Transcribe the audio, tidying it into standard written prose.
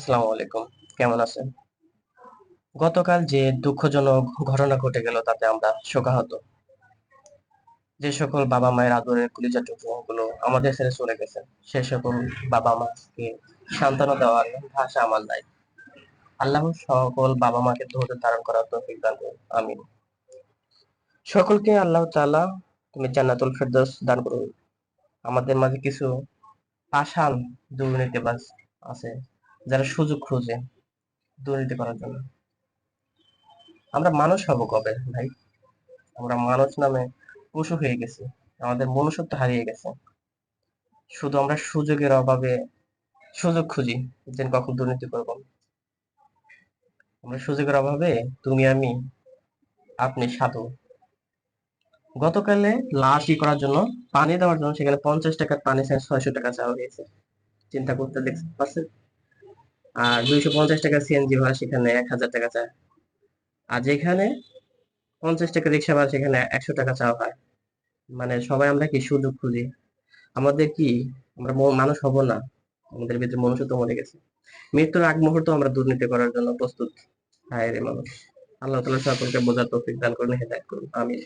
আসসালামু আলাইকুম। কেমন আছেন? গতকাল যে দুঃখজনক ঘটনা ঘটে গেল তাতে আমরা শোকাহত। যে সকল বাবা মায়ের আদরের কলিজার টুকরোগুলো আমাদের ছেড়ে চলে গেছেন, সে সকল বাবা মাকে সান্ত্বনা দেওয়ার ভাষা আমার নাই। আল্লাহ সকল বাবা মাকে ধৈর্য ধারণ করার তৌফিক দান করুন। আমিন। সকলকে আল্লাহ তাআলা তুমি জান্নাতুল ফেরদৌস দান করুন। আমাদের মাঝে কিছু পাষাণ দুর্নীতিবাজ আছে যারা সুযোগ খুঁজে দুর্নীতি করার জন্য। আমরা মানুষ হব কবে ভাই? আমরা মানুষ নামে পশু হয়ে গেছি। আমাদের মনুষ্যত্ব হারিয়ে গেছে। শুধু আমরা সুযোগের অভাবে সুযোগ খুঁজি যে কখন দুর্নীতি করব। আমরা সুযোগের অভাবে তুমি আমি আপনি সাধু। গতকালে লাশ করার জন্য পানি দেওয়ার জন্য সেখানে 50 টাকার পানি 600 টাকা চাওয়া হয়েছে। চিন্তা করতে দেখতে পাচ্ছেন? আর 250 টাকা সিএনজি ভাড়া সেখানে 1000 টাকা চায়। আর যেখানে 50 টাকা রিক্সা ভাড়া সেখানে 100 টাকা চাওয়া হয়। মানে সবাই আমরা কি সুযোগ খুঁজি। আমাদের কি আমরা মানুষ হব না? আমাদের ভিতরে মনুষ্যত্ব মরে গেছে। মৃত্যুর আগ মুহূর্ত আমরা দুর্নীতি করার জন্য প্রস্তুত। হায় রে মানুষ। আল্লাহ তাআলা সকলকে বোঝার তৌফিক দান করুন, হেদায়েত করুন। আমিন।